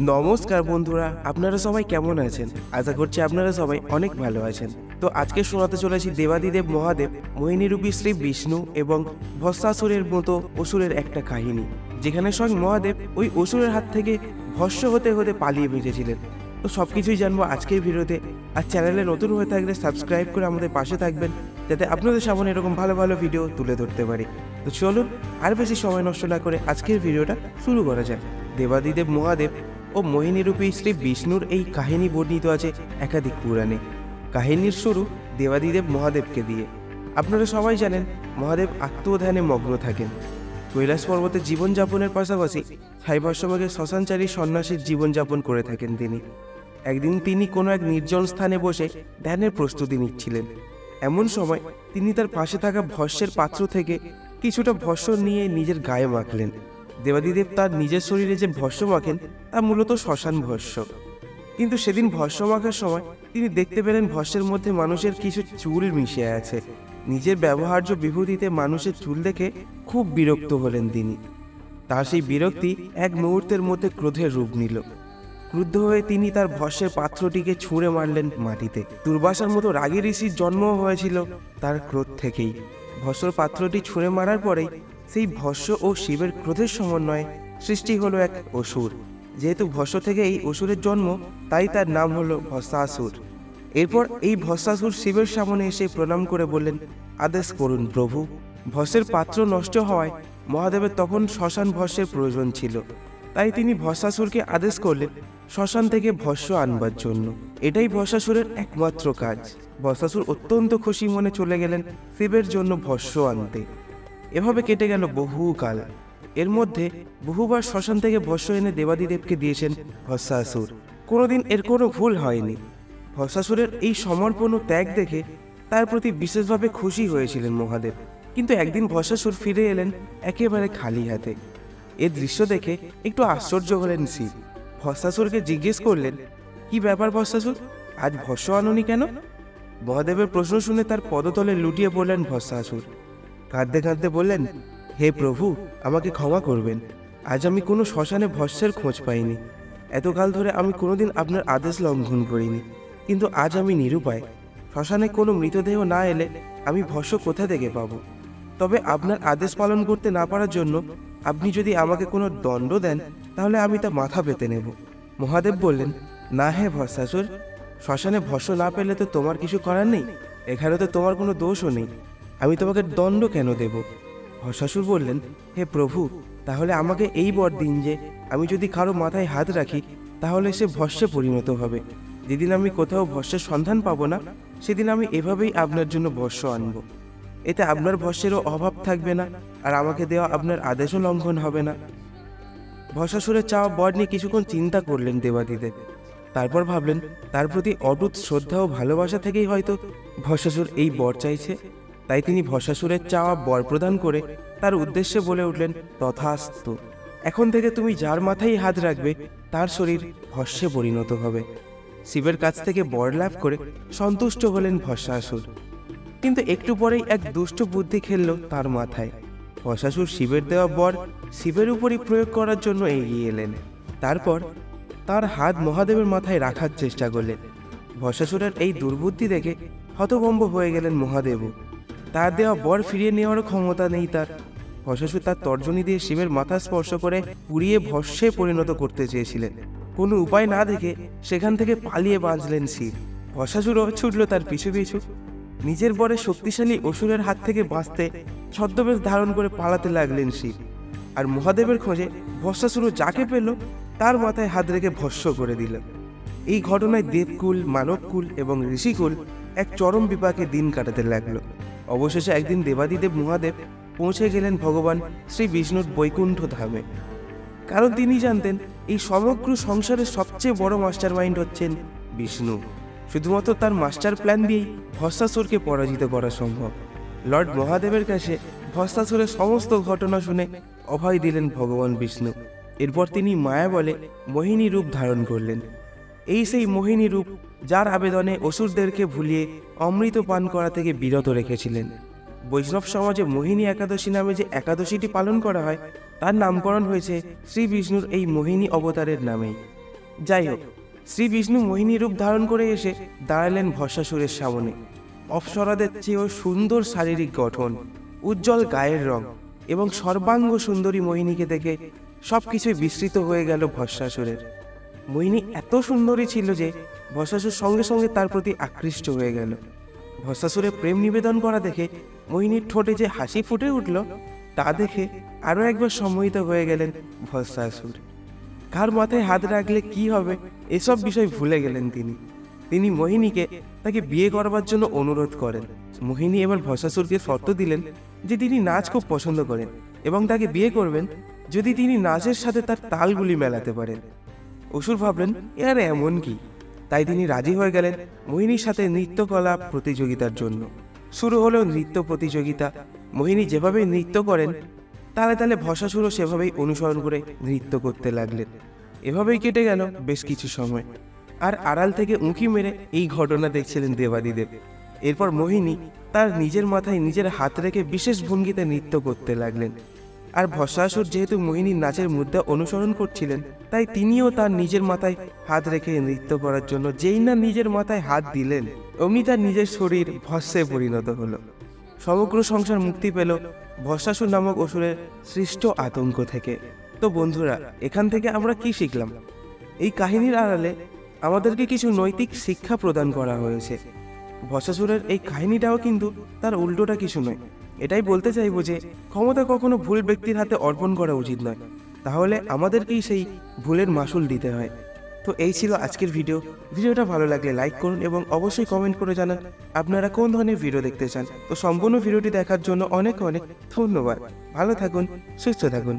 নমস্কার বন্ধুরা, আপনারা সবাই কেমন আছেন? আশা করছি আপনারা সবাই অনেক ভালো আছেন। তো আজকে শোনাতে চলেছি দেবাদিদেব মহাদেব, মোহিনীরূপী শ্রী বিষ্ণু এবং ভস্মাসুরের মতো অসুরের একটা কাহিনী, যেখানে স্বয়ং মহাদেব ওই অসুরের হাত থেকে ভস্ম হতে হতে পালিয়ে বেঁচেছিলেন। তো সব কিছুই জানবো আজকের ভিডিওতে। আর চ্যানেলে নতুন হয়ে থাকলে সাবস্ক্রাইব করে আমাদের পাশে থাকবেন, যাতে আপনাদের সামনে এরকম ভালো ভালো ভিডিও তুলে ধরতে পারি। তো চলুন আর বেশি সময় নষ্ট না করে আজকের ভিডিওটা শুরু করা যাক। দেবাদিদেব মহাদেব ও মোহিনীরূপী শ্রী বিষ্ণুর এই কাহিনী বর্ণিত আছে একাধিক পুরাণে। কাহিনীর শুরু দেবাদিদেব মহাদেবকে দিয়ে। আপনারা সবাই জানেন মহাদেব আত্মধ্যানে মগ্ন থাকেন। কৈলাস পর্বতে জীবনযাপনের পাশাপাশি ছাইভাস্যমাগে শ্মশানচারী সন্ন্যাসীর জীবনযাপন করে থাকেন তিনি। একদিন তিনি কোনো এক নির্জন স্থানে বসে ধ্যানের প্রস্তুতি নিচ্ছিলেন। এমন সময় তিনি তার পাশে থাকা ভস্যের পাত্র থেকে কিছুটা ভস্য নিয়ে নিজের গায়ে মাখলেন। দেবাদিদেব তার নিজের শরীরে যে ভস্য মাখেন তা মূলত শ্মশান ভস্য। কিন্তু সেদিন ভস্য মাখার সময় তিনি দেখতে পেলেন ভস্যের মধ্যে মানুষের কিছু চুল মিশে আছে। নিজের ব্যবহার্য বিভূতিতে মানুষের চুল দেখে খুব বিরক্ত হলেন তিনি। তার সেই বিরক্তি এক মুহূর্তের মধ্যে ক্রোধের রূপ নিল। ক্রুদ্ধ হয়ে তিনি তার ভস্যের পাত্রটিকে ছুঁড়ে মারলেন মাটিতে। দুর্বাসার মতো রাগী ঋষির জন্ম হয়েছিল তার ক্রোধ থেকেই। ভস্যর পাত্রটি ছুঁড়ে মারার পরেই সেই ভস্য ও শিবের ক্রোধের সমন্বয়ে সৃষ্টি হলো এক অসুর। যেহেতু ভস্য থেকে এই অসুরের জন্ম, তাই তার নাম হলো ভস্মাসুর। এরপর এই ভস্মাসুর শিবের সামনে এসে প্রণাম করে বললেন, আদেশ করুন প্রভু। ভস্যের পাত্র নষ্ট হওয়ায় মহাদেবের তখন শ্মশান ভস্যের প্রয়োজন ছিল। তাই তিনি ভস্মাসুরকে আদেশ করলেন শ্মশান থেকে ভস্য আনবার জন্য। এটাই ভস্মাসুরের একমাত্র কাজ। ভস্মাসুর অত্যন্ত খুশি মনে চলে গেলেন শিবের জন্য ভস্য আনতে। এভাবে কেটে গেল বহুকাল। এর মধ্যে বহুবার শ্মশান থেকে ভস্য এনে দেবাদিদেবকে দিয়েছেন ভস্মাসুর। কোনোদিন এর কোনো ভুল হয়নি। ভস্মাসুরের এই সমর্পণ ও ত্যাগ দেখে তার প্রতি বিশেষভাবে খুশি হয়েছিলেন মহাদেব। কিন্তু একদিন ভস্মাসুর ফিরে এলেন একেবারে খালি হাতে। এ দৃশ্য দেখে একটু আশ্চর্য হলেন শিব। ভস্মাসুরকে জিজ্ঞেস করলেন, কি ব্যাপার ভস্মাসুর, আজ ভস্য আনোনি কেন? মহাদেবের প্রশ্ন শুনে তার পদতলে লুটিয়ে পড়লেন ভস্মাসুর। কাঁদতে কাঁদতে বললেন, হে প্রভু, আমাকে ক্ষমা করবেন। আজ আমি কোনো শ্মশানে ভস্যের খোঁজ পাইনি। এতকাল ধরে আমি কোনোদিন আপনার আদেশ লঙ্ঘন করিনি, কিন্তু আজ আমি নিরুপায়। শ্মশানে কোনো মৃতদেহ না এলে আমি ভস্য কোথা থেকে পাব? তবে আপনার আদেশ পালন করতে না পারার জন্য আপনি যদি আমাকে কোনো দণ্ড দেন, তাহলে আমি তা মাথা পেতে নেব। মহাদেব বললেন, না হে ভস্মাসুর, শ্মশানে ভস্য না পেলে তো তোমার কিছু করার নেই। এখানে তো তোমার কোনো দোষও নেই। আমি তোমাকে দণ্ড কেন দেব? ভস্মাসুর বললেন, হে প্রভু, তাহলে আমাকে এই বর দিন যে আমি যদি কারো মাথায় হাত রাখি তাহলে সে ভস্যে পরিণত হবে। যেদিন আমি কোথাও ভস্যের সন্ধান পাবো না, সেদিন আমি এভাবেই আপনার জন্য ভস্য আনব। এতে আপনার ভস্যেরও অভাব থাকবে না, আর আমাকে দেওয়া আপনার আদেশও লঙ্ঘন হবে না। ভস্মাসুরের চাওয়া বর নিয়ে কিছুক্ষণ চিন্তা করলেন দেবাদিদেব। তারপর ভাবলেন, তার প্রতি অটুট শ্রদ্ধা ও ভালোবাসা থেকেই হয়তো ভস্মাসুর এই বর চাইছে। তাই তিনি ভস্মাসুরের চাওয়া বর প্রদান করে তার উদ্দেশ্যে বলে উঠলেন, তথাস্তু। এখন থেকে তুমি যার মাথায় হাত রাখবে তার শরীর ভস্যে পরিণত হবে। শিবের কাছ থেকে বর লাভ করে সন্তুষ্ট হলেন ভস্মাসুর। কিন্তু একটু পরেই এক দুষ্ট বুদ্ধি খেলল তার মাথায়। ভস্মাসুর শিবের দেওয়া বর শিবের উপরই প্রয়োগ করার জন্য এগিয়ে এলেন। তারপর তার হাত মহাদেবের মাথায় রাখার চেষ্টা করলেন। ভস্মাসুরের এই দুর্বুদ্ধি দেখে হতভম্ব হয়ে গেলেন মহাদেবও। তার দেওয়া বর ফিরিয়ে নেওয়ারও ক্ষমতা নেই তার। ভস্মাসুর তার তর্জনী দিয়ে শিবের মাথা স্পর্শ করে পুড়িয়ে ভস্যে পরিণত করতে চেয়েছিলেন। কোনো উপায় না দেখে সেখান থেকে পালিয়ে বাঁচলেন শিব। ভস্মাসুরও ছুটল তার পিছু পিছু। নিজের বরে শক্তিশালী অসুরের হাত থেকে বাঁচতে ছদ্মবেশ ধারণ করে পালাতে লাগলেন শিব। আর মহাদেবের খোঁজে ভস্মাসুরও যাকে পেল তার মাথায় হাত রেখে ভস্য করে দিল। এই ঘটনায় দেবকুল, মানবকুল এবং ঋষিকুল এক চরম বিপাকে দিন কাটাতে লাগলো। অবশেষে একদিন দেবাদিদেব মহাদেব পৌঁছে গেলেন ভগবান শ্রী বিষ্ণুর বৈকুণ্ঠ ধামে। কারণ তিনি জানতেন এই সমগ্র সংসারের সবচেয়ে বড় মাস্টার মাইন্ড হচ্ছেন বিষ্ণু। শুধুমাত্র তার মাস্টার প্ল্যান দিয়েই ভস্মাসুরকে পরাজিত করা সম্ভব। লর্ড মহাদেবের কাছে ভস্মাসুরের সমস্ত ঘটনা শুনে অভয় দিলেন ভগবান বিষ্ণু। এরপর তিনি মায়া বলে মোহিনী রূপ ধারণ করলেন। এই সেই মোহিনী রূপ যার আবেদনে অসুরদেরকে ভুলিয়ে অমৃত পান করা থেকে বিরত রেখেছিলেন। বৈষ্ণব সমাজে মোহিনী একাদশী নামে যে একাদশীটি পালন করা হয় তার নামকরণ হয়েছে শ্রী বিষ্ণুর এই মোহিনী অবতারের নামেই। যাই হোক, শ্রী বিষ্ণু মোহিনী রূপ ধারণ করে এসে দাঁড়ালেন ভস্মাসুরের সামনে। অপ্সরাদের চেয়েও সুন্দর শারীরিক গঠন, উজ্জ্বল গায়ের রং এবং সর্বাঙ্গ সুন্দরী মোহিনীকে দেখে সবকিছুই বিস্মৃত হয়ে গেল ভস্মাসুরের। মোহিনী এত সুন্দরী ছিল যে ভস্মাসুর সঙ্গে সঙ্গে তার প্রতি আকৃষ্ট হয়ে গেল। ভস্মাসুরের প্রেম নিবেদন করা দেখে মোহিনীর ঠোঁটে যে হাসি ফুটে উঠল তা দেখে আরও একবার সম্মোহিত হয়ে গেলেন ভস্মাসুর। কার মাথায় হাত রাখলে কি হবে এসব বিষয় ভুলে গেলেন তিনি মোহিনীকে তাকে বিয়ে করবার জন্য অনুরোধ করেন। মোহিনী এবার ভস্মাসুরকে শর্ত দিলেন যে তিনি নাচ খুব পছন্দ করেন এবং তাকে বিয়ে করবেন যদি তিনি নাচের সাথে তার তালগুলি মেলাতে পারেন। অসুর ভাবলেন এর এমন কি, তাই তিনি রাজি হয়ে গেলেন মোহিনীর সাথে নৃত্যকলা প্রতিযোগিতার জন্য। শুরু হলো নৃত্য প্রতিযোগিতা। মোহিনী যেভাবে নৃত্য করেন তালে তালে ভস্মাসুরও সেভাবেই অনুসরণ করে নৃত্য করতে লাগলেন। এভাবেই কেটে গেল বেশ কিছু সময়। আর আড়াল থেকে উঁকি মেরে এই ঘটনা দেখছিলেন দেবাদিদেব। এরপর মোহিনী তার নিজের মাথায় নিজের হাত রেখে বিশেষ ভঙ্গিতে নৃত্য করতে লাগলেন। আর ভস্মাসুর যেহেতু মোহিনীর নাচের মুদ্রা অনুসরণ করছিলেন তাই তিনিও তার নিজের মাথায় হাত রেখে নৃত্য করার জন্য যেই না নিজের মাথায় হাত দিলেন অমনি তার নিজের শরীর ভস্মে পরিণত হলো। সমগ্র সংসার মুক্তি পেল ভস্মাসুর নামক অসুরের সৃষ্ট আতঙ্ক থেকে। তো বন্ধুরা, এখান থেকে আমরা কি শিখলাম? এই কাহিনীর আড়ালে আমাদেরকে কিছু নৈতিক শিক্ষা প্রদান করা হয়েছে। ভস্মাসুরের এই কাহিনীটাও কিন্তু তার উল্টোটা কিছু নয়। এটাই বলতে চাইবো যে ক্ষমতা কখনো ভুল ব্যক্তির হাতে অর্পণ করা উচিত নয়, তাহলে আমাদেরকেই সেই ভুলের মাসুল দিতে হয়। তো এই ছিল আজকের ভিডিওটা ভালো লাগলে লাইক করুন এবং অবশ্যই কমেন্ট করে জানান আপনারা কোন ধরনের ভিডিও দেখতে চান। তো সম্পূর্ণ ভিডিওটি দেখার জন্য অনেক অনেক ধন্যবাদ। ভালো থাকুন, সুস্থ থাকুন।